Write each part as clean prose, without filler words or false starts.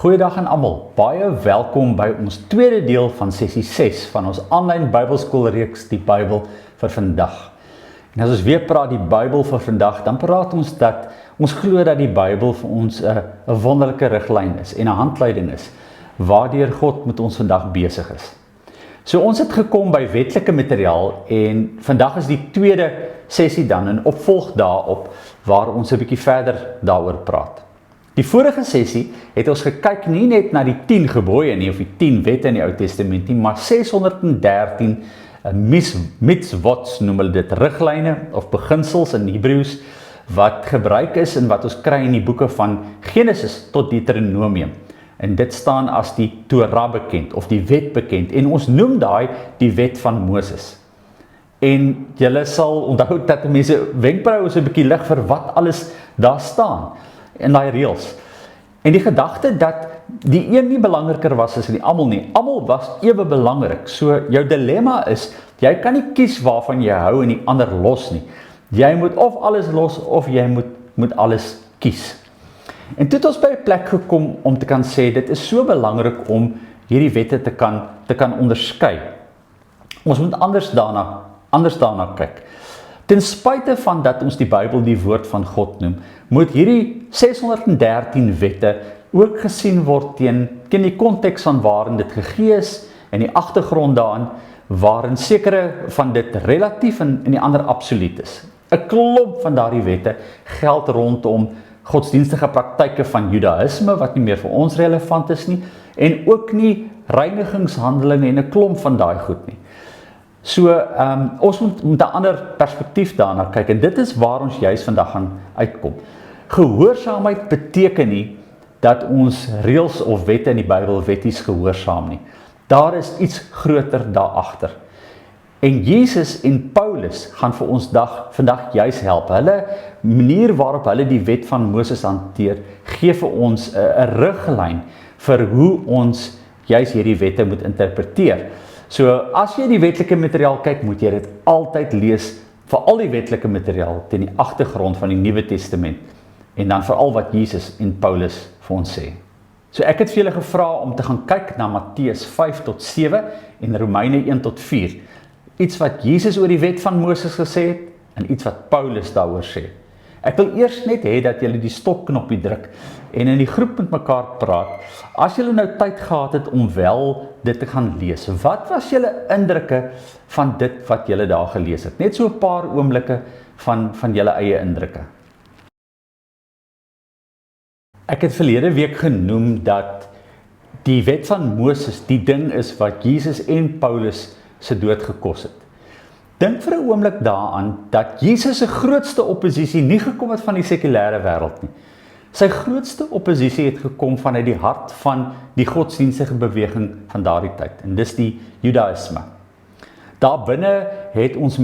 Goeiedag aan almal, baie welkom by ons tweede deel van sessie 6 van ons aanlyn Bybelskoolreeks Die Bybel vir vandag. En as ons weer praat die Bybel vir vandag, dan praat ons dat ons glo dat die Bybel vir ons 'n wonderlike riglyn is en 'n handleiding is, waardeur God met ons vandag besig is. So ons het gekom by wetlike materiaal en vandag is die tweede sessie dan en opvolg daarop waar ons 'n bietjie verder daaroor praat. Die vorige sessie het ons gekyk nie net na die 10 gebooie nie of die 10 wette in die Ou Testament nie, maar 613 mitzvots noem hulle dit, riglyne of beginsels in Hebreëus wat gebruik is en wat ons kry in die boeke van Genesis tot Deuteronomium. En dit staan as die Torah bekend of die wet bekend en ons noem daai die wet van Moses. En julle sal onthou dat mense wenkbroue is 'n bietjie lig vir wat alles daar staan in daai reëls. En die gedagte dat die een nie belangriker was as die ander nie. Almal was ewe belangrik. So jou dilemma is, jy kan nie kies waarvan jy hou en die ander los nie. Jy moet of alles los of jy moet alles kies. En toe het ons by 'n plek gekom om te kan sê, dit is so belangrik om hierdie wette te kan onderskei. Ons moet anders daarna kyk. Ten spyte van dat ons die Bybel die woord van God noem, moet hierdie 613 wette ook gesien word teen die konteks van waarin dit gegee is en die agtergrond daarin, waarin sekere van dit relatief en die ander absoluut is. 'n Klomp van daardie wette geld rondom godsdienstige praktyke van Judaïsme, wat nie meer vir ons relevant is nie, en ook nie reinigingshandelinge en 'n klomp van daai goed nie. So, ons moet 'n ander perspektief daarna kyk, en dit is waar ons juis vandag gaan uitkom. Gehoorsaamheid beteken nie dat ons reëls of wette in die Bybel wetties gehoorsaam nie. Daar is iets groter daar agter. En Jesus en Paulus gaan vir ons vandag juis help. Hulle manier waarop hulle die wet van Moses hanteer, gee vir ons 'n riglyn vir hoe ons juis hierdie wette moet interpreteer. So as jy die wetlike materiaal kyk, moet jy dit altyd lees, veral die wetlike materiaal teen die agtergrond van die Nuwe Testament en dan veral wat Jesus en Paulus vir ons sê. So ek het vir julle gevra om te gaan kyk na Matteus 5 tot 7 en Romeine 1 tot 4. Iets wat Jesus oor die wet van Moses gesê het en iets wat Paulus daaroor sê. Ek wil eers net hê dat julle die stopknopie druk en in die groep met mekaar praat. As julle nou tyd gehad het om wel dit te gaan lees, wat was julle indrukke van dit wat julle daar gelees het? Net so 'n paar oomblikke van julle eie indrukke. Ek het verlede week genoem dat die wet van Moses die ding is wat Jesus en Paulus se dood gekos het. Dink vir 'n oomblik daaraan dat Jesus se grootste oppositie nie gekom het van die sekulêre wêreld nie. Sy grootste oppositie het gekom vanuit die hart van die godsdienstige beweging van daardie tyd, en dis die Judaïsme. Daarbinne het ons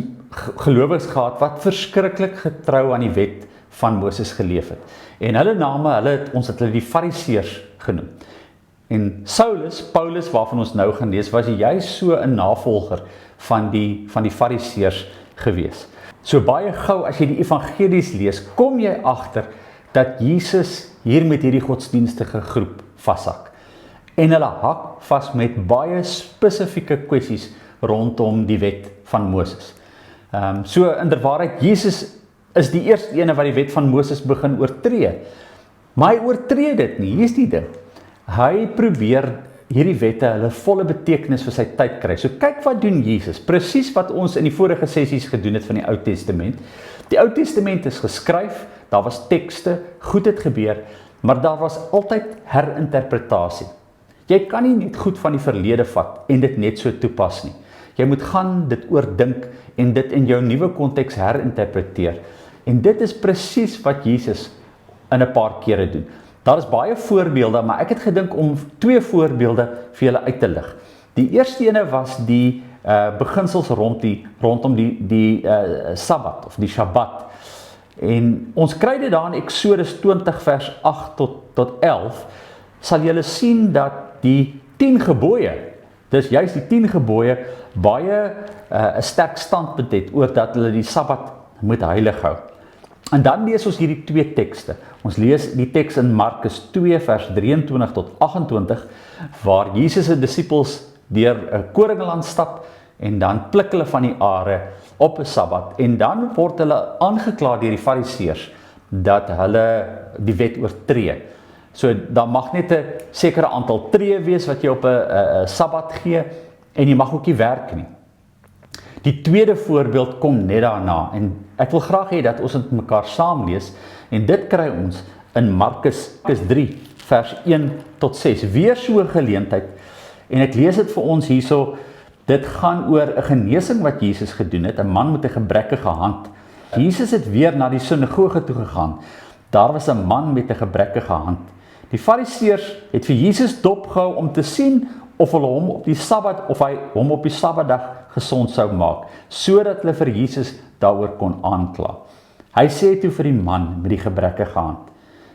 gelowiges gehad wat verskriklik getrou aan die wet van Moses geleef het. En hulle name, ons het hulle die Fariseërs genoem. En Paulus, waarvan ons nou gaan lees, was juist so 'n navolger van die Fariseërs gewees. So baie gou as jy die evangelies lees, kom jy agter dat Jesus hier met hierdie godsdienstige groep vashak. En hulle hak vas met baie spesifieke kwessies rondom die wet van Moses. So inderwaarheid, Jesus is die eerste ene wat die wet van Moses begin oortree. Maar hy oortree dit nie, hier is die ding. Hy probeer hierdie wette hulle volle betekenis vir sy tyd kry. So kyk wat doen Jesus, presies wat ons in die vorige sessies gedoen het van die Ou Testament. Die Ou Testament is geskryf, daar was tekste, goed het gebeur, maar daar was altyd herinterpretasie. Jy kan nie net goed van die verlede vat en dit net so toepas nie. Jy moet gaan dit oordink en dit in jou nuwe konteks herinterpreteer. En dit is presies wat Jesus in 'n paar kere doen. Daar is baie voorbeelde, maar ek het gedink om 2 voorbeelde vir julle uit te lig. Die eerste ene was die beginsels rondom die Sabbat of die Shabbat. En ons kry dit daar in Eksodus 20 vers 8 tot 11, sal julle sien dat die 10 gebooie, dis juist die 10 gebooie, baie 'n sterk standpunt het oor dat hulle die Sabbat moet heilig hou. En dan lees ons hierdie twee tekste. Ons lees die teks in Markus 2 vers 23 tot 28 waar Jesus se disippels deur 'n koringland stap en dan pluk hulle van die are op 'n Sabbat en dan word hulle aangekla deur die Fariseërs dat hulle die wet oortree. So daar mag net 'n sekere aantal tree wees wat jy op 'n Sabbat gee en jy mag ook nie werk nie. Die tweede voorbeeld kom net daarna en ek wil graag hê dat ons dit mekaar saam lees en dit kry ons in Markus 3 vers 1 tot 6. Weer so 'n geleentheid en ek lees dit vir ons hierso. Dit gaan oor 'n genesing wat Jesus gedoen het, 'n man met 'n gebrekkige hand. Jesus het weer na die sinagoge toe gegaan. Daar was 'n man met 'n gebrekkige hand. Die Fariseërs het vir Jesus dopgehou om te sien of hulle hom op die Sabbat of hy hom op die Sabbatdag gesond sou maak, sodat hulle vir Jesus daaroor kon aankla. Hy sê toe vir die man met die gebrekkige hand: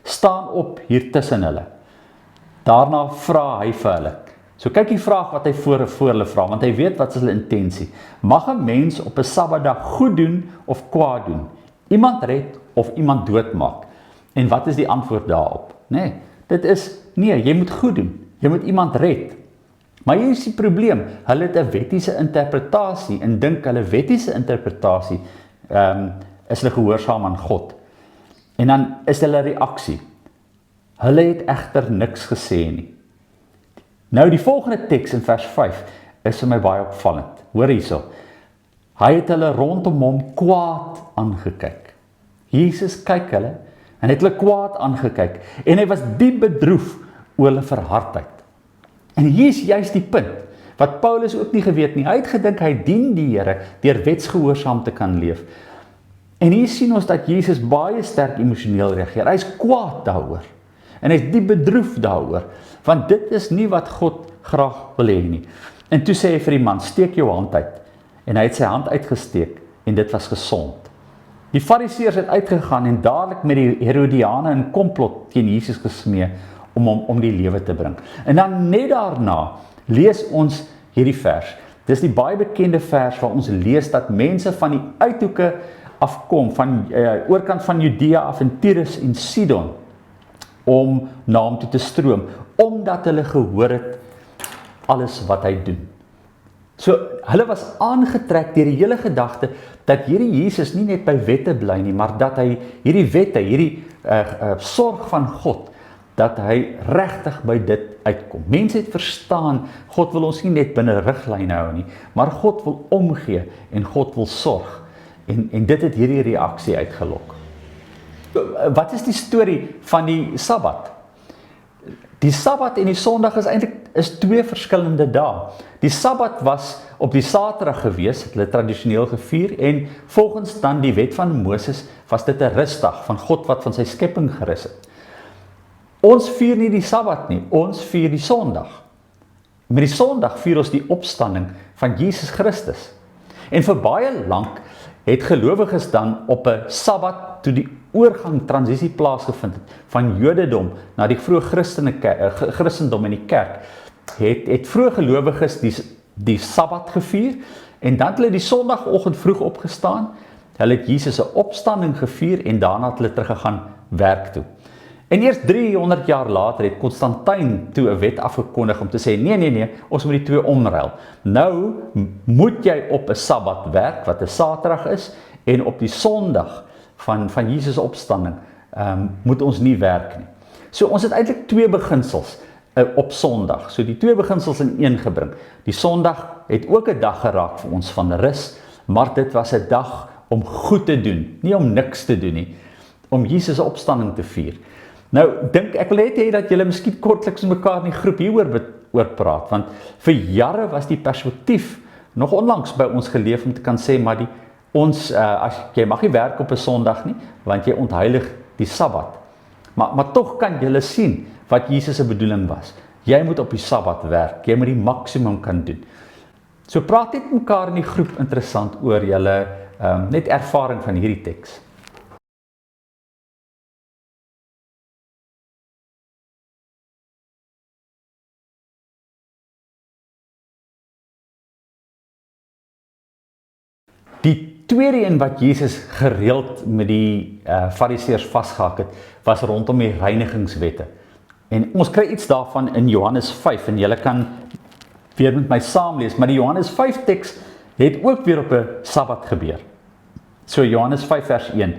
"Staan op hier tussen hulle." Daarna vra hy vir hulle. So kyk die vraag wat hy voor hulle vra, want hy weet wat is hulle intensie. Mag 'n mens op 'n Sabbatdag goed doen of kwaad doen? Iemand red of iemand doodmaak? En wat is die antwoord daarop? Nee, dit is nee, jy moet goed doen. Jy moet iemand red. Maar hier is die probleem. Hulle het 'n wettiese interpretasie en dink hulle wettiese interpretasie is hulle gehoorsaam aan God. En dan is hulle reaksie. Hulle het egter niks gesê nie. Nou die volgende teks in vers 5 is vir my baie opvallend. Hoor hierso. Hy het hulle rondom hom kwaad aangekyk. Jesus kyk hulle en het hulle kwaad aangekyk en hy was diep bedroef oor hulle verhardheid. En hier is juist die punt wat Paulus ook nie geweet nie. Hy het gedink hy dien die Here deur wetsgehoorsaam te kan leef. En hier sien ons dat Jesus baie sterk emosioneel reageer. Hy is kwaad daaroor. En hy is diep bedroef daaroor, want dit is nie wat God graag wil hê nie. En toe sê hy vir die man: "Steek jou hand uit." En hy het sy hand uitgesteek en dit was gesond. Die Fariseërs het uitgegaan en dadelik met die Herodiane in komplot teen Jesus gesmee om hom om die lewe te bring. En dan net daarna lees ons hierdie vers. Dis die baie bekende vers waar ons lees dat mense van die uithoeke afkom, van oorkant van Judea af in Tyrus en Sidon, om na hom toe te stroom, omdat hulle gehoor het alles wat hy doen. So, hulle was aangetrek deur die hele gedagte dat hierdie Jesus nie net by wette bly nie, maar dat hy hierdie wette, hierdie sorg van God, dat hy regtig by dit uitkom. Mense het verstaan, God wil ons nie net binne riglyne hou nie, maar God wil omgee en God wil sorg. En dit het hierdie reaksie uitgelok. Wat is die storie van die Sabbat? Die Sabbat en die Sondag is twee verskillende dae. Die Sabbat was op die Saterdag gewees, het hulle tradisioneel gevier, en volgens dan die wet van Moses was dit 'n rusdag van God wat van sy skepping gerus het. Ons vier nie die Sabbat nie, ons vier die Sondag. Met die Sondag vier ons die opstanding van Jesus Christus. En vir baie lank het gelowiges dan op 'n Sabbat, toe die oorgang transisie plaasgevind het van Jodendom na die vroeë Christendom en die kerk, het vroeë gelowiges die Sabbat gevier en dan het hulle die Sondagoggend vroeg opgestaan. Hulle het Jesus se opstanding gevier en daarna het hulle teruggegaan werk toe. En eers 300 jaar later het Konstantin toe 'n wet afgekondig om te sê nee, ons moet die twee omruil. Nou moet jy op 'n Sabbat werk wat 'n Saterdag is en op die Sondag van Jesus opstanding moet ons nie werk nie. So ons het eintlik twee beginsels op Sondag. So die twee beginsels in een gebring. Die Sondag het ook 'n dag geraak vir ons van rus, maar dit was 'n dag om goed te doen, nie om niks te doen nie, om Jesus se opstanding te vier. Nou, ek wil net hê dat julle miskien kortliks met mekaar in die groep hieroor praat, want vir jare was die perspektief nog onlangs by ons geleef om te kan sê, maar jy mag nie werk op 'n Sondag nie, want jy ontheilig die Sabbat. Maar tog kan julle sien wat Jesus se bedoeling was. Jy moet op die Sabbat werk, jy moet die maksimum kan doen. So praat net met mekaar in die groep interessant oor julle net ervaring van hierdie teks. Die tweede een wat Jesus gereeld met die fariseërs vasgehak het, was rondom die reinigingswette. En ons kry iets daarvan in Johannes 5, en julle kan weer met my saamlees, maar die Johannes 5 teks het ook weer op 'n Sabbat gebeur. So Johannes 5 vers 1.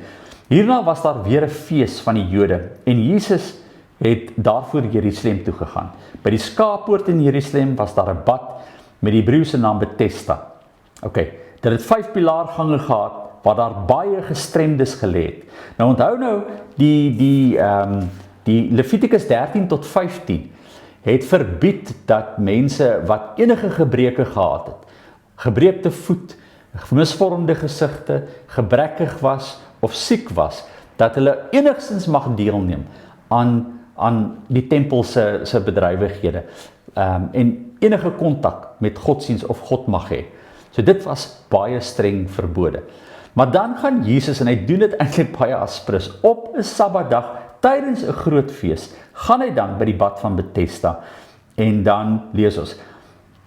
Hierna was daar weer 'n fees van die Jode, en Jesus het daarvoor Jerusalem toe gegaan. By die skaappoort in Jerusalem was daar 'n bad met die Hebreëse naam Bethesda. Dit het 5 pilaargange gehad, waar daar baie gestremdes gelê het. Nou onthou nou, die Levitikus 13 tot 15 het verbied dat mense wat enige gebreke gehad het, gebreekte voet, misvormde gesigte, gebrekkig was of siek was, dat hulle enigstens mag deelneem aan die tempel se bedrywighede, en enige kontak met godsdiens of God mag hê. So dit was baie streng verbode. Maar dan gaan Jesus, en hy doen dit eintlik baie aspres, op 'n Sabbatdag, tydens 'n groot fees, gaan hy dan by die bad van Bethesda, en dan lees ons,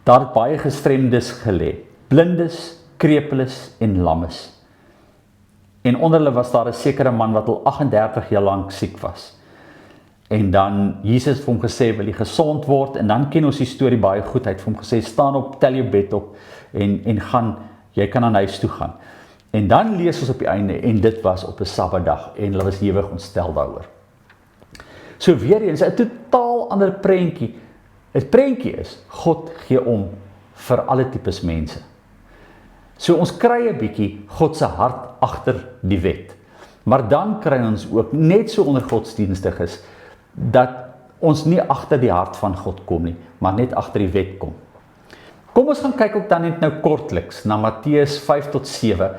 daar het baie gestremdes gelê, blindes, krepeles en lammes. En onder hulle was daar 'n sekere man wat al 38 jaar lank siek was. En dan Jesus het vir hom gesê, wil jy gesond word? En dan ken ons die storie baie goed. Hy het vir hom gesê, staan op, tel jou bed op, en gaan, jy kan aan huis toe gaan. En dan lees ons op die einde, en dit was op 'n Sabbatdag, en hulle was ewig ontstel daaroor. So weer eens, 'n totaal ander prentjie. 'n Prentjie is, God gee om vir alle tipes mense. So ons kry 'n bietjie God se hart agter die wet. Maar dan kry ons ook, net so onder godsdienstig is, dat ons nie agter die hart van God kom nie, maar net agter die wet kom. Kom ons gaan kyk ook dan net nou kortliks na Matteus 5 tot 7,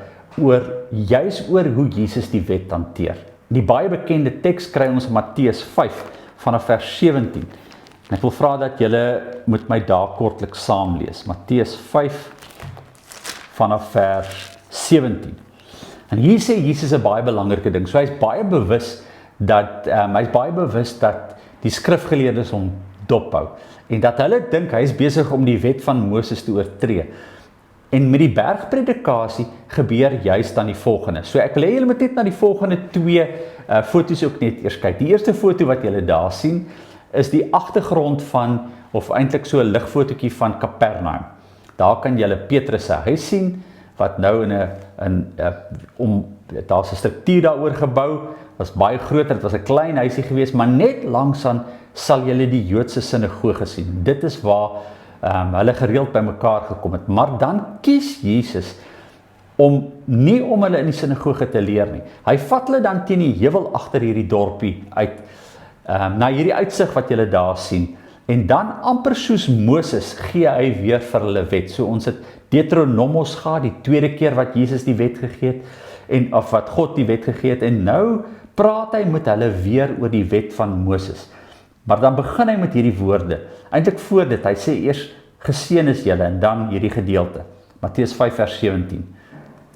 juis oor hoe Jesus die wet hanteer. Die baie bekende teks kry ons in Matteus 5 vanaf vers 17. En ek wil vra dat julle met my daar kortliks saam lees. Matteus 5 vanaf vers 17. En hier sê Jesus 'n baie belangrike ding. So hy's baie bewus dat die skrifgeleerdes hom dophou, en dat hulle dink hy is besig om die wet van Moses te oortree. En met die bergpredikasie gebeur juist dan die volgende. So ek wil hê julle moet net na die volgende 2 foto's ook net eers kyk. Die eerste foto wat julle daar sien, is die agtergrond van, of eintlik so 'n ligfotootjie van Kapernaum. Daar kan julle Petrus se huis sien, wat nou daar's 'n struktuur daaroor gebou, was baie groter, dit was 'n klein huisie geweest, maar net langs aan sal julle die Joodse sinagoge sien. Dit is waar hulle gereeld by mekaar gekom het. Maar dan kies Jesus nie om hulle in die sinagoge te leer nie. Hy vat hulle dan teen die heuwel agter hierdie dorpie uit, na hierdie uitsig wat julle daar sien. En dan amper soos Moses gee hy weer vir hulle wet. So ons het Deuteronomos gehad, die tweede keer wat Jesus die wet gegee het, of wat God die wet gegee het, en nou praat hy met hulle weer oor die wet van Moses. Maar dan begin hy met hierdie woorde. Eintlik voor dit, hy sê eers, geseën is julle, en dan hierdie gedeelte. Matteus 5 vers 17.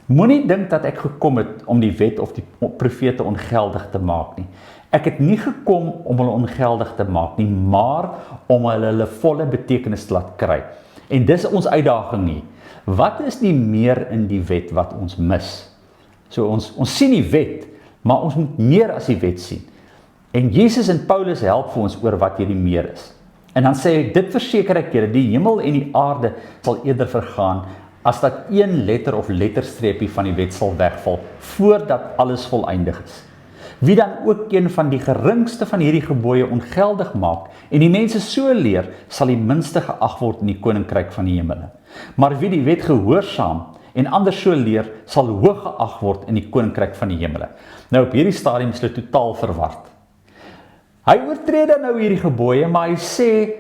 Moenie dink dat ek gekom het om die wet of die profete ongeldig te maak nie. Ek het nie gekom om hulle ongeldig te maak nie, maar om hulle volle betekenis te laat kry. En dis ons uitdaging nie. Wat is die meer in die wet wat ons mis? So ons sien die wet, maar ons moet meer as die wet sien. En Jesus en Paulus help vir ons oor wat hierdie meer is. En dan sê hy, dit verseker ek julle, die hemel en die aarde sal eerder vergaan, as dat een letter of letterstreepie van die wet sal wegval, voordat alles voleindig is. Wie dan ook een van die geringste van hierdie gebooie ongeldig maak, en die mense so leer, sal die minste geag word in die koninkryk van die hemele. Maar wie die wet gehoorsaam, en anders so leer, sal hoog geag word in die koninkryk van die hemele. Nou op hierdie stadium is hulle totaal verward. Hy oortree dan nou hierdie gebooie, maar hy sê,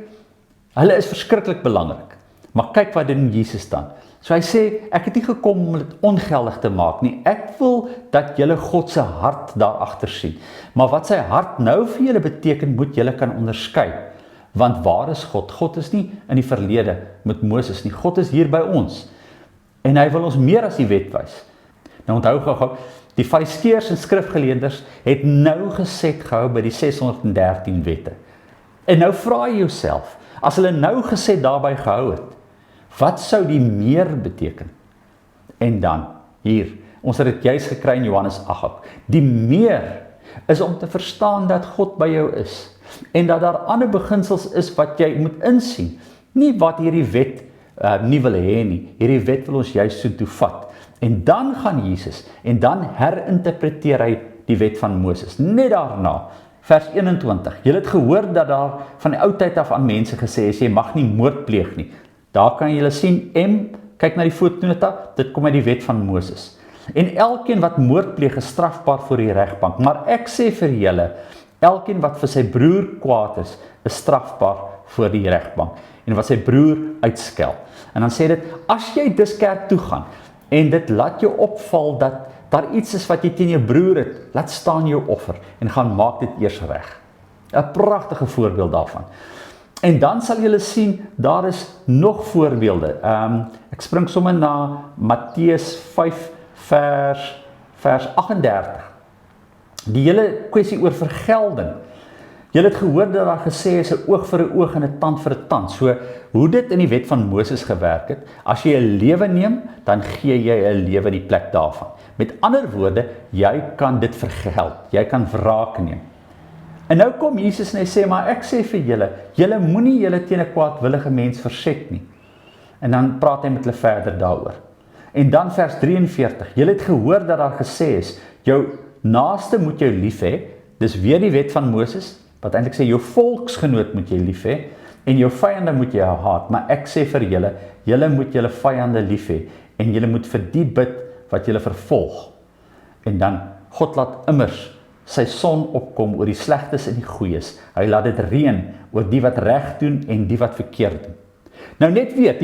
hulle is verskriklik belangrik. Maar kyk wat doen Jesus dan. So hy sê, ek het nie gekom om dit ongeldig te maak nie. Ek wil dat julle God se hart daar agter sien. Maar wat sy hart nou vir julle beteken, moet julle kan onderskei. Want waar is God? God is nie in die verlede met Moses nie. God is hier by ons. En hy wil ons meer as die wet wys. Nou onthou gou, die fariseërs en skrifgeleerders het nou geset gehou by die 613 wette. En nou vra jy jouself, as hulle nou geset daarby gehou het, wat sou die meer beteken? En dan, hier. Ons het dit juis gekry in Johannes 8 ook. Die meer is om te verstaan dat God by jou is en dat daar ander beginsels is wat jy moet insien. Nie wat hierdie wet nie wil hê nie. Hierdie wet wil ons juist so toe vat. En dan gaan Jesus en dan herinterpreteer hy die wet van Moses. Net daarna, vers 21. Julle het gehoor dat daar van die ou tyd af aan mense gesê is, jy mag nie moord pleeg nie. Daar kan julle sien, kyk na die voetnota, dit kom uit die wet van Moses. En elkeen wat moord pleeg is strafbaar voor die regbank. Maar ek sê vir julle, elkeen wat vir sy broer kwaad is strafbaar voor die regbank. En wat sy broer uitskel. En dan sê dit, as jy dus kerk toe gaan, en dit laat jou opval dat daar iets is wat jy teen jou broer het, laat staan jou offer, en gaan maak dit eers reg. 'n pragtige voorbeeld daarvan. En dan sal julle sien, daar is nog voorbeelde. Ek spring sommer na Matteus 5 vers 38. Die hele kwessie oor vergelding. Julle het gehoor dat daar gesê is 'n oog vir 'n oog en 'n tand vir 'n tand. So, hoe dit in die wet van Moses gewerk het, as jy 'n lewe neem, dan gee jy 'n lewe in die plek daarvan. Met ander woorde, jy kan dit vergeld, jy kan wraak neem. En nou kom Jesus en hy sê, maar ek sê vir julle moenie julle teen 'n kwaadwillige mens verset nie. En dan praat hy met hulle verder daaroor. En dan vers 43, julle het gehoor dat daar gesê is, jou naaste moet jou lief hê, dis weer die wet van Moses, wat eintlik sê, jou volksgenoot moet jy lief hê, en jou vyande moet jy haat, maar ek sê vir julle moet julle vyande lief hê, en julle moet vir die bid wat julle vervolg. En dan, God laat immers sy son opkom oor die slegtes en die goeies. Hy laat dit reën oor die wat reg doen en die wat verkeerd doen. Nou net weer,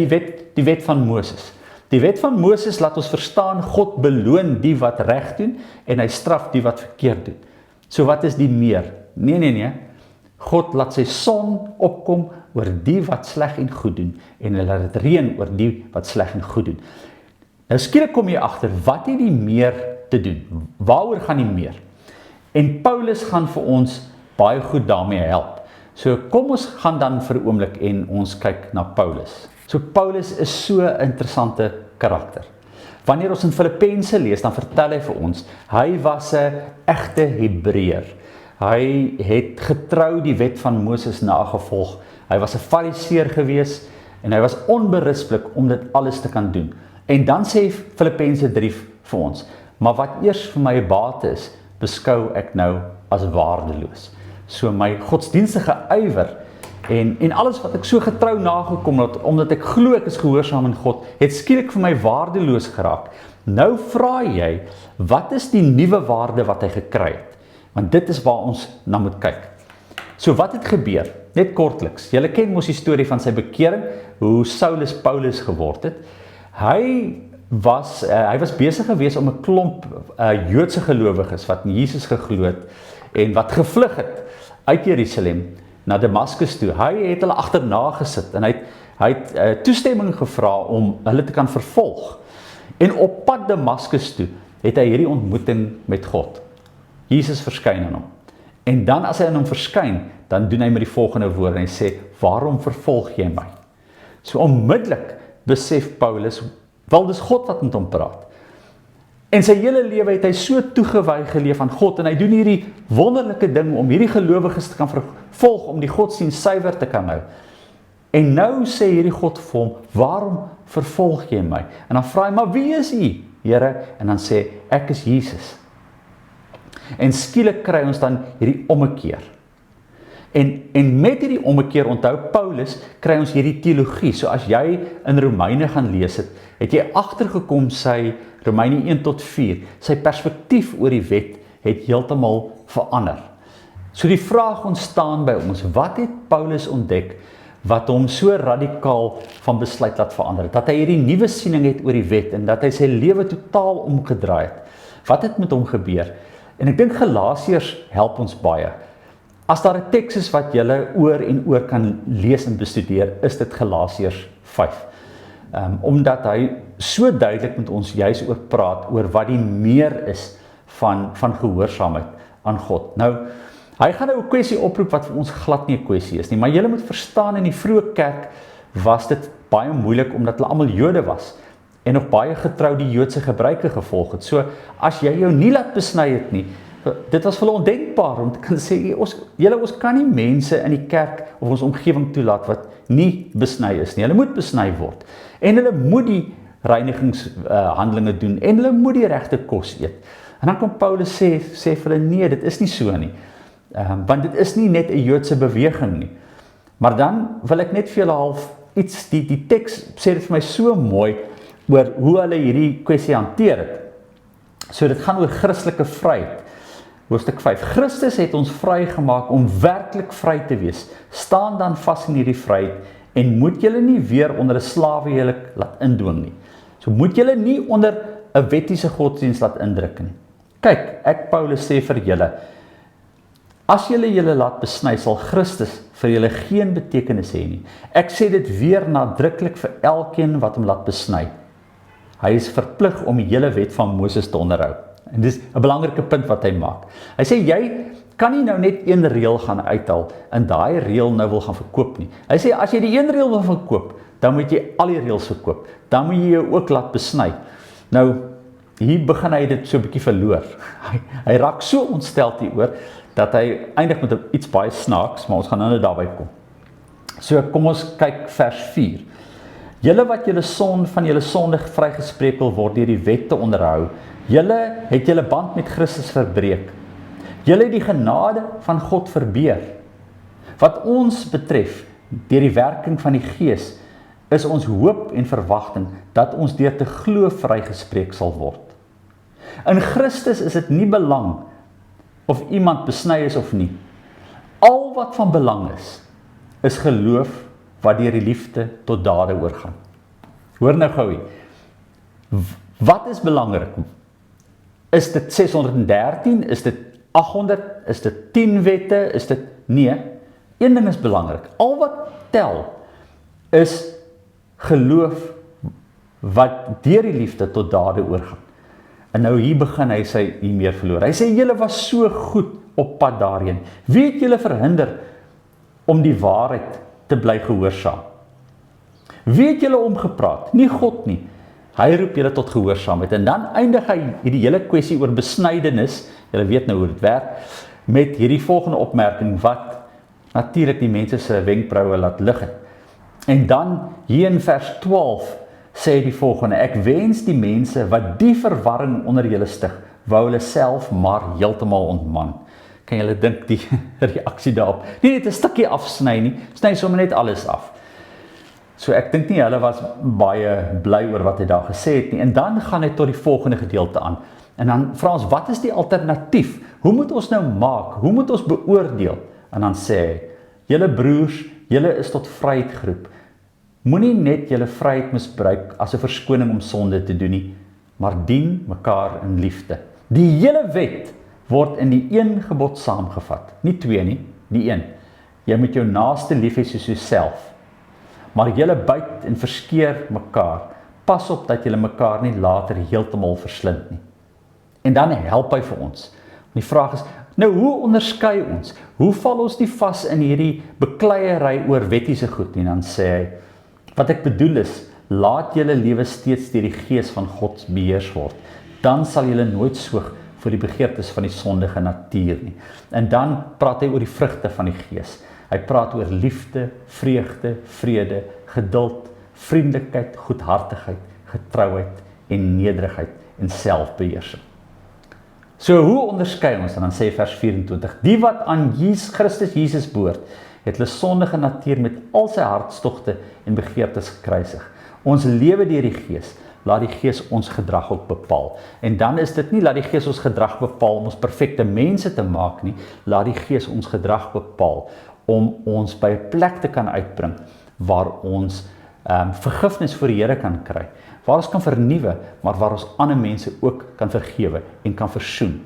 die wet van Moses. Die wet van Moses laat ons verstaan, God beloon die wat reg doen, en hy straf die wat verkeerd doen. So wat is die meer? Nee. God laat sy son opkom oor die wat sleg en goed doen, en hy laat dit reën oor die wat sleg en goed doen. Nou skielik kom jy agter, wat het die meer te doen? Waaroor gaan die meer? En Paulus gaan vir ons baie goed daarmee help. So kom ons gaan dan vir 'n oomblik en ons kyk na Paulus. So Paulus is so 'n interessante karakter. Wanneer ons in Filippense lees, dan vertel hy vir ons, hy was 'n egte Hebreër. Hy het getrou die wet van Moses nagevolg. Hy was 'n Fariseer gewees en hy was onberispelik om dit alles te kan doen. En dan sê Filippense 3 vir ons, maar wat eers vir my 'n bate is, beskou ek nou as waardeloos. So my godsdienstige ywer en alles wat ek so getrou nagekom het, omdat ek glo ek is gehoorsaam aan God, het skielik vir my waardeloos geraak. Nou vra jy, wat is die nuwe waarde wat hy gekry het? Want dit is waar ons na moet kyk. So wat het gebeur? Net kortliks. Julle ken mos die storie van sy bekering, hoe Saulus Paulus geword het. Hy was besig gewees om 'n klomp Joodse gelowiges wat in Jesus geglo het en wat gevlug het uit Jerusalem na Damaskus toe. Hy het hulle agterna gesit en hy het toestemming gevra om hulle te kan vervolg. En op pad Damaskus toe het hy hierdie ontmoeting met God. Jesus verskyn aan hom. En dan as hy aan hom verskyn, dan doen hy met die volgende woorde en hy sê, waarom vervolg jy my? So onmiddellik besef Paulus, wel dis God wat met hom praat. En sy hele lewe het hy so toegewy geleef aan God en hy doen hierdie wonderlike ding om hierdie gelowiges te kan vervolg, om die godsdienst suiwer te kan hou. En nou sê hierdie God vir hom, waarom vervolg jy my? En dan vra hy, maar wie is hy, Here? En dan sê, ek is Jesus. En skielik kry ons dan hierdie ommekeer. En met hierdie ommekeer, onthou Paulus, kry ons hierdie teologie. So as jy in Romeine gaan lees het jy agtergekom sy Romeine 1 tot 4, sy perspektief oor die wet het heeltemal verander. So die vraag ontstaan by ons, wat het Paulus ontdek wat hom so radikaal van besluit laat verander het? Dat hy hierdie nuwe siening het oor die wet en dat hy sy lewe totaal omgedraai het. Wat het met hom gebeur? En ek dink Galasiërs help ons baie. As daar 'n teks is wat julle oor en oor kan lees en bestudeer, is dit Galasiërs 5. Omdat hy so duidelik met ons juis oor praat, oor wat die meer is van gehoorsaamheid aan God. Nou, hy gaan nou 'n kwessie oproep wat vir ons glad nie 'n kwessie is nie, maar julle moet verstaan, in die vroeë kerk was dit baie moeilik, omdat hulle almal Jode was. en nog baie getrou die Joodse gebruike gevolg het. So, as jy jou nie laat besny het nie, dit was vir hulle ondenkbaar om te kan sê, ons kan nie mense in die kerk of ons omgewing toelaat wat nie besny is nie. Hulle moet besny word. En hulle moet die reinigingshandelinge doen en hulle moet die regte kos eet. En dan kom Paulus sê vir hulle, nee, dit is nie so nie. Want dit is nie net 'n Joodse beweging nie. Maar dan wil ek net vir julle half iets, die teks sê dit vir my so mooi oor hoe hulle hierdie kwessie hanteer het. So dit gaan oor Christelike vryheid. Hoofstuk 5. Christus het ons vry gemaak om werklik vry te wees. Staan dan vas in hierdie vryheid en moet julle nie weer onder 'n slawehuwelik laat indwing nie. So moet julle nie onder 'n wettiese godsdienst laat indruk nie. Kyk, ek Paulus sê vir julle, as julle laat besny, sal Christus vir julle geen betekenis hê nie. Ek sê dit weer nadruklik vir elkeen wat hom laat besny. Hy is verplig om die hele wet van Moses te onderhou. En dis 'n belangrike punt wat hy maak. Hy sê, jy kan nie nou net een reël gaan uithaal en daai reël nou wil gaan verkoop nie. Hy sê, as jy die een reël wil verkoop, dan moet jy al die reëls verkoop. Dan moet jy jou ook laat besny. Nou, hier begin hy dit so 'n bietjie verloor. Hy raak so ontsteld hieroor, dat hy eindig met iets baie snaaks, maar ons gaan nou daarby kom. So, kom ons kyk vers 4. Julle wat van julle sonde vrygespreek wil word deur die wet te onderhou, julle het julle band met Christus verbreek. Julle het die genade van God verbeur. Wat ons betref, deur die werking van die Gees, is ons hoop en verwagting dat ons deur te glo vrygespreek sal word. In Christus is dit nie belang of iemand besny is of nie. Al wat van belang is geloof wat deur die liefde tot dade oorgaan. Hoor nou gou hier. Wat is belangrik? Is dit 613? Is dit 800? Is dit 10 wette? Is dit nee? Een ding is belangrik. Al wat tel is geloof wat deur die liefde tot dade oorgaan. En nou hier begin hy sy nie meer verloor. Hy sê, julle was so goed op pad daarheen. Wie het julle verhinder om die waarheid te bly gehoorsaam? Wie het julle omgepraat? Nie God nie. Hy roep julle tot gehoorsaamheid. En dan eindig hy hierdie hele kwessie oor besnydenis, julle weet nou hoe dit werk, met hierdie volgende opmerking, wat natuurlik die mense se wenkbroue laat lig het. En dan, hier in vers 12, sê die volgende, ek wens die mense wat die verwarring onder julle stig, wou hulle self maar heeltemal ontman. Kan julle dink die reaksie daarop? Nie net 'n stukkie afsny nie, sny sommer net alles af. So ek dink nie hulle was baie bly oor wat hy daar gesê het nie. En dan gaan hy tot die volgende gedeelte aan. En dan vra ons, wat is die alternatief? Hoe moet ons nou maak? Hoe moet ons beoordeel? En dan sê hy, julle broers, julle is tot vryheid geroep. Moenie net julle vryheid misbruik as 'n verskoning om sonde te doen nie, maar dien mekaar in liefde. Die hele wet word in die een gebod saamgevat. Nie twee nie, die een. Jy moet jou naaste lief hê soos jouself. Maar julle byt en verskeer mekaar. Pas op dat julle mekaar nie later heeltemal verslind nie. En dan help hy vir ons. Die vraag is, nou hoe onderskei ons? Hoe val ons nie vas in hierdie bekleierery oor wettiese goed nie? Dan sê hy, wat ek bedoel is, laat julle lewe steeds deur die Gees van God beheers word. Dan sal julle nooit soeg vir die begeertes van die sondige natuur nie. En dan praat hy oor die vrugte van die Gees. Hy praat oor liefde, vreugde, vrede, geduld, vriendelikheid, goedhartigheid, getrouheid en nederigheid en selfbeheersing. So hoe onderskei ons? En dan sê vers 24, die wat aan Christus Jesus behoort, het hulle sondige natuur met al sy hartstogte en begeertes gekruisig. Ons lewe deur die Gees, laat die Gees ons gedrag ook bepaal. En dan is dit nie laat die Gees ons gedrag bepaal om ons perfekte mense te maak nie, laat die Gees ons gedrag bepaal om ons by 'n plek te kan uitbring waar ons vergifnis voor die Here kan kry, waar ons kan vernuwe, maar waar ons ander mense ook kan vergewe en kan versoen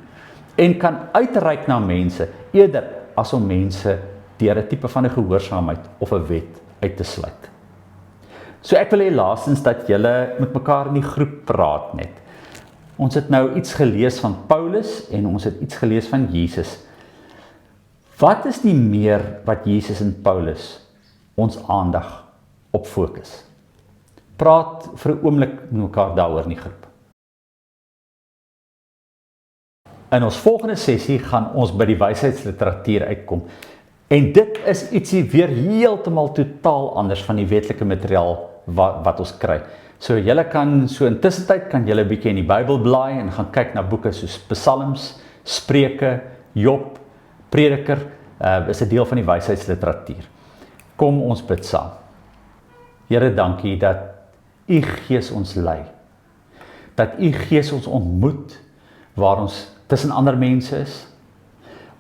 en kan uitreik na mense eerder as om mense deur 'n tipe van 'n gehoorsaamheid of 'n wet uit te sluit. So ek wil hê laastens dat julle met mekaar in die groep praat net. Ons het nou iets gelees van Paulus en ons het iets gelees van Jesus. Wat is die meer wat Jesus en Paulus ons aandag op fokus? Praat vir 'n oomblik met mekaar daaroor in die groep. In ons volgende sessie gaan ons by die wysheidsliteratuur uitkom. En dit is ietsie weer heeltemal totaal anders van die wetlike materiaal wat ons kry. So julle kan, so in tussentyd kan julle 'n bietjie in die Bybel blaai en gaan kyk na boeke soos Psalms, Spreuke, Job, Prediker, is 'n deel van die wysheidsliteratuur. Kom ons bid saam. Here, dankie dat U Gees ons lei. Dat U Gees ons ontmoet waar ons tussen ander mense is.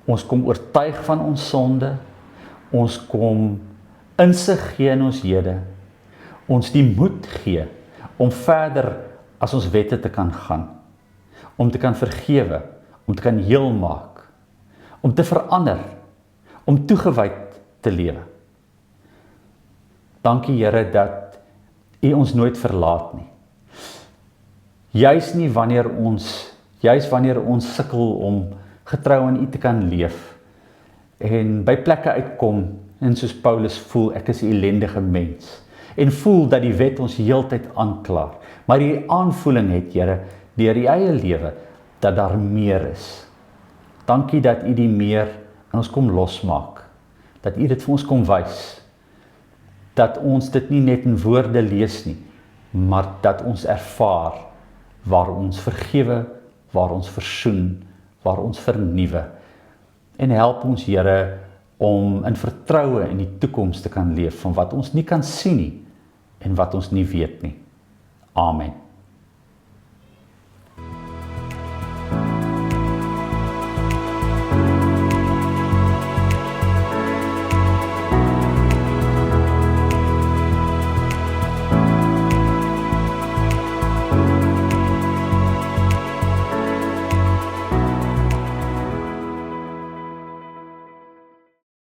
Ons kom oortuig van ons sonde. Ons kom insig gee in ons hede. Ons die moed gee om verder as ons wette te kan gaan. Om te kan vergewe, om te kan heel maak, om te verander, om toegewyd te lewe. Dankie Here dat U ons nooit verlaat nie. Juis wanneer ons sukkel om getrou aan U te kan leef en by plekke uitkom en soos Paulus voel ek is 'n ellendige mens en voel dat die wet ons heeltyd aankla, maar die aanvoeling het Here deur die eie lewe dat daar meer is. Dankie dat U die meer in ons kom losmaak, dat U dit vir ons kom wys, dat ons dit nie net in woorde lees nie, maar dat ons ervaar waar ons vergewe, waar ons versoen, waar ons vernuwe. En help ons Here om in vertroue in die toekoms te kan leef van wat ons nie kan sien nie en wat ons nie weet nie. Amen.